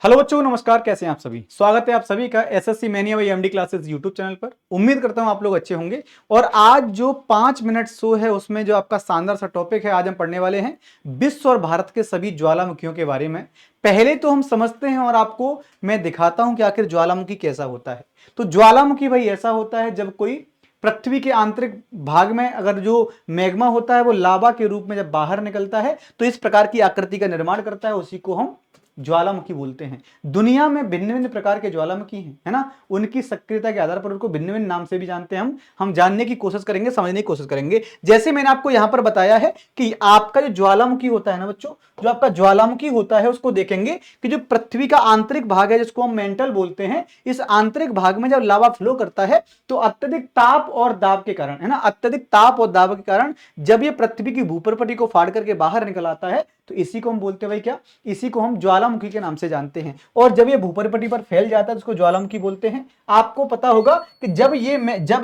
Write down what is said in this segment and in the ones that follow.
Hello बच्चों, नमस्कार। कैसे हैं आप सभी? स्वागत है आप सभी का SSC mania by MD classes YouTube channel पर। उम्मीद करता हूं आप लोग अच्छे होंगे। और आज जो 5 मिनट शो है उसमें जो आपका शानदार सा टॉपिक है, आज हम पढ़ने वाले हैं विश्व और भारत के सभी ज्वालामुखियों के बारे में। पहले तो हम समझते हैं और आपको मैं दिखाता हूं कि आखिर ज्वालामुखी कैसा होता है। तो ज्वालामुखी भाई ऐसा होता है जब कोई पृथ्वी के आंतरिक भाग में अगर जो मैग्मा होता है वो लावा के रूप में जब बाहर निकलता है तो इस प्रकार की आकृति का निर्माण करता है, उसी को हम ज्वालामुखी बोलते हैं। दुनिया में भिन्न भिन्न प्रकार के ज्वालामुखी हैं, है ना। उनकी सक्रियता के आधार पर उनको भिन्न भिन्न नाम से भी जानते हैं। हम जानने की कोशिश करेंगे, समझने की कोशिश करेंगे। जैसे मैंने आपको यहां पर बताया है कि आपका जो ज्वालामुखी होता है ना बच्चों, जो आपका ज्वालामुखी होता है उसको देखेंगे कि जो पृथ्वी का आंतरिक भाग है जिसको हम मेंटल बोलते हैं, इस आंतरिक भाग में जब लावा फ्लो करता है तो अत्यधिक ताप और दाब के कारण, है ना, अत्यधिक ताप और दाब के कारण जब ये पृथ्वी की भूप्रपटी को फाड़ करके बाहर निकल आता है तो इसी को हम बोलते हैं भाई क्या, इसी को हम ज्वालामुखी के नाम से जानते हैं। और जब ये भूप्रपटी पर फैल जाता है तो उसको ज्वालामुखी बोलते हैं। आपको पता होगा कि जब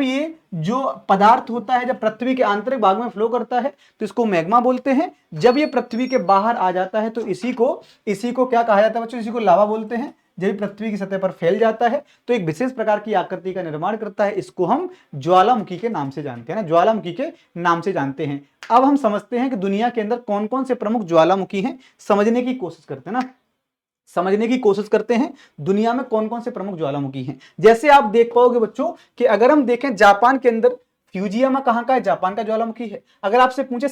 ये जो पदार्थ होता है जब पृथ्वी के आंतरिक भाग में फ्लो करता है तो इसको मैग्मा बोलते हैं। जब ये पृथ्वी के बाहर आ जाता है तो इसी को क्या कहा जाता है बच्चों, इसी को लावा बोलते हैं। जब पृथ्वी की सतह पर फैल जाता है तो एक विशेष प्रकार की आकृति का निर्माण करता है, इसको हम ज्वालामुखी के नाम से जानते हैं ना, ज्वालामुखी के नाम से जानते हैं। अब हम समझते हैं कि दुनिया के अंदर कौन कौन से प्रमुख ज्वालामुखी हैं, समझने की कोशिश करते हैं ना, समझने की कोशिश करते हैं दुनिया में कौन कौन से प्रमुख ज्वालामुखी हैं। जैसे आप देख पाओगे बच्चों कि अगर हम देखें जापान के अंदर फ्यूजियामा कहां का है, जापान का ज्वालामुखी है। अगर आपसे पूछे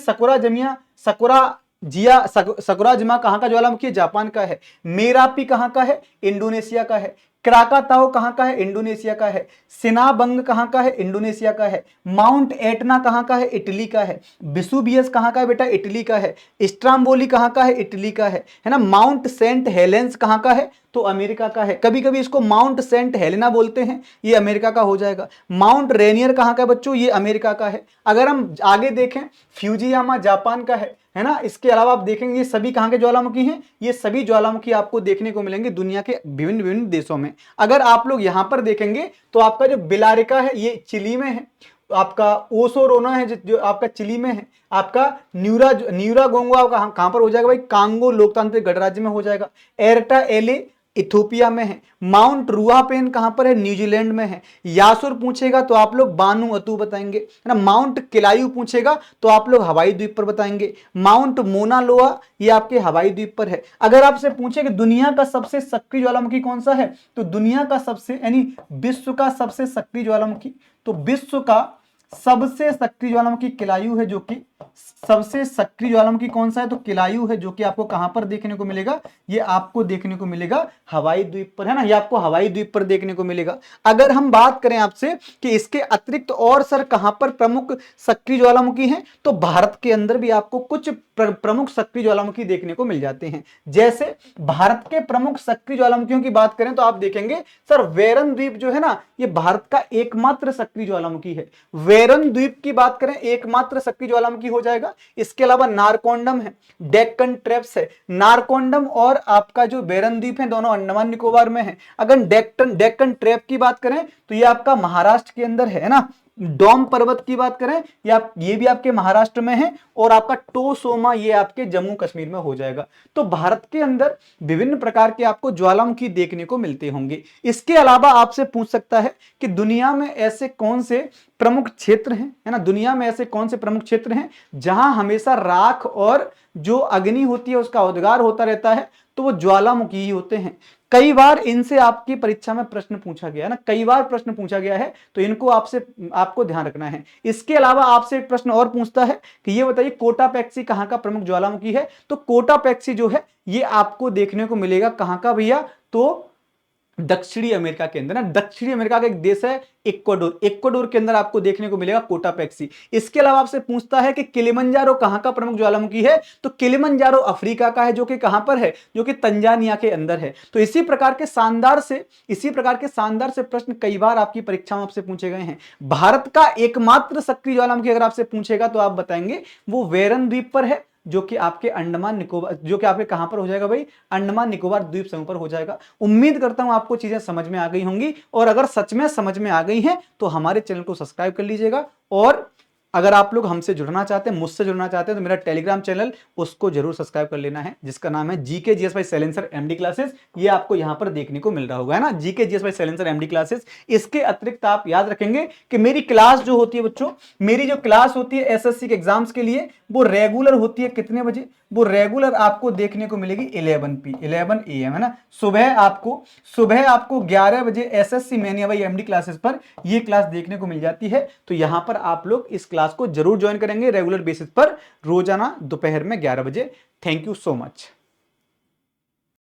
सकुराजिमा कहां का ज्वालामुखी है, जापान का है। मेरापी कहां का है, इंडोनेशिया का है। क्राकाताओ कहां का है, इंडोनेशिया का है। सिनाबंग कहां का है, इंडोनेशिया का है। माउंट एटना कहां का है, इटली का है। विसुवियस कहां का है बेटा, इटली का है। स्ट्राम्बोली कहां का है, इटली का है ना। माउंट सेंट हेलेंस कहां का है, तो अमेरिका का है। कभी कभी इसको माउंट सेंट हेलेना बोलते हैं, ये अमेरिका का हो जाएगा। माउंट रेनियर कहां का है बच्चों, ये अमेरिका का है। अगर हम आगे देखें फ्यूजियामा जापान का है ना। इसके अलावा आप देखेंगे ये सभी कहां के ज्वालामुखी हैं, ये सभी ज्वालामुखी आपको देखने को मिलेंगे दुनिया के विभिन्न विभिन्न देशों में। अगर आप लोग यहां पर देखेंगे तो आपका जो बिलारिका है ये चिली में है। आपका ओसोरोना है जो आपका चिली में है। आपका न्यूरागोंगो कहां पर हो जाएगा भाई, कांगो लोकतांत्रिक गणराज्य में हो जाएगा। एर्टा एले इथोपिया में है। माउंट रुआपेन कहां पर है, न्यूजीलैंड में है। यासुर पूछेगा तो आप लोग बानु अतु बताएंगे, है ना। माउंट किलायू पूछेगा तो आप लोग हवाई द्वीप पर बताएंगे। माउंट मोना लोआ ये आपके हवाई द्वीप पर है। अगर आपसे पूछे कि दुनिया का सबसे सक्रिय ज्वालामुखी कौन सा है, तो दुनिया का सबसे यानी विश्व का सबसे सक्रिय ज्वालामुखी, तो विश्व का सबसे सक्रिय ज्वालामुखी किलायू है, जो कि सबसे सक्रिय ज्वालामुखी कौन सा है, तो किलायू है, जो कि आपको कहां पर देखने को मिलेगा, ये आपको देखने को मिलेगा हवाई द्वीप पर, है ना। ये आपको हवाई द्वीप पर देखने को मिलेगा। अगर हम बात करें आपसे कि इसके अतिरिक्त और सर कहां पर प्रमुख सक्रिय ज्वालामुखी हैं, तो भारत के अंदर भी आपको कुछ प्रमुख सक्रिय ज्वालामुखी देखने को मिल जाते हैं। जैसे भारत के प्रमुख सक्रिय ज्वालामुखियों की बात करें तो आप देखेंगे सर वेरन द्वीप जो है ना, ये भारत का एकमात्र सक्रिय ज्वालामुखी है। वेरन द्वीप की बात करें एकमात्र सक्रिय ज्वालामुखी हो जाएगा। इसके अलावा नारकोंडम है, डेक्कन ट्रैप्स है। नारकोंडम और आपका जो वेरन द्वीप है दोनों अंडमान निकोबार में है। अगर डेक्कन ट्रैप की बात करें तो ये आपका महाराष्ट्र के अंदर है ना। डोम पर्वत की बात करें ये भी आपके महाराष्ट्र में है। और आपका टोसोमा ये आपके जम्मू कश्मीर में हो जाएगा। तो भारत के अंदर विभिन्न प्रकार के आपको ज्वालामुखी देखने को मिलते होंगे। इसके अलावा आपसे पूछ सकता है कि दुनिया में ऐसे कौन से प्रमुख क्षेत्र हैं, है ना, दुनिया में ऐसे कौन से प्रमुख क्षेत्र हैं जहां हमेशा राख और जो अग्नि होती है उसका उद्गार होता रहता है, तो वो ज्वालामुखी ही होते हैं। कई बार इनसे आपकी परीक्षा में प्रश्न पूछा गया है ना, कई बार प्रश्न पूछा गया है, तो इनको आपको ध्यान रखना है। इसके अलावा आपसे एक प्रश्न और पूछता है कि ये बताइए कोटापैक्सी कहां का प्रमुख ज्वालामुखी है, तो कोटापैक्सी जो है ये आपको देखने को मिलेगा कहां का भैया, तो दक्षिणी अमेरिका के अंदर ना। दक्षिणी अमेरिका का एक देश है इक्वाडोर, इक्वाडोर के अंदर आपको देखने को मिलेगा कोटापैक्सी। इसके अलावा आपसे पूछता है कि किलिमंजारो कहां का प्रमुख ज्वालामुखी है, तो किलिमंजारो अफ्रीका का है, जो कि कहां पर है, जो कि तंजानिया के अंदर है। तो इसी प्रकार के शानदार से प्रश्न कई बार आपकी परीक्षा में आपसे पूछे गए हैं। भारत का एकमात्र सक्रिय ज्वालामुखी अगर आपसे पूछेगा तो आप बताएंगे वो वेरन द्वीप पर है, जो कि आपके अंडमान निकोबार, जो कि आपके कहां पर हो जाएगा भाई, अंडमान निकोबार द्वीप समूह पर हो जाएगा। उम्मीद करता हूं आपको चीजें समझ में आ गई होंगी। और अगर सच में समझ में आ गई हैं तो हमारे चैनल को सब्सक्राइब कर लीजिएगा और अगर आप लोग हमसे जुड़ना चाहते हैं, मुझसे जुड़ना चाहते हैं, तो मेरा टेलीग्राम चैनल उसको जरूर सब्सक्राइब कर लेना है, जिसका नाम है GK GS bye silencer MD classes. ये आपको यहां पर देखने को मिल रहा होगा, है ना, GK GS bye silencer MD classes. इसके अतिरिक्त आप याद रखेंगे कि मेरी क्लास जो होती है बच्चों, मेरी जो क्लास होती है एसएससी के एग्जाम्स के लिए, वो रेगुलर होती है कितने बजे, वो रेगुलर आपको देखने को मिलेगी 11 AM, है ना। सुबह आपको 11 बजे SSC mania by MD classes पर ये क्लास देखने को मिल जाती है। तो यहां पर आप लोग इस क्लास को जरूर ज्वाइन करेंगे रेगुलर बेसिस पर, रोजाना दोपहर में 11 बजे। Thank you so much.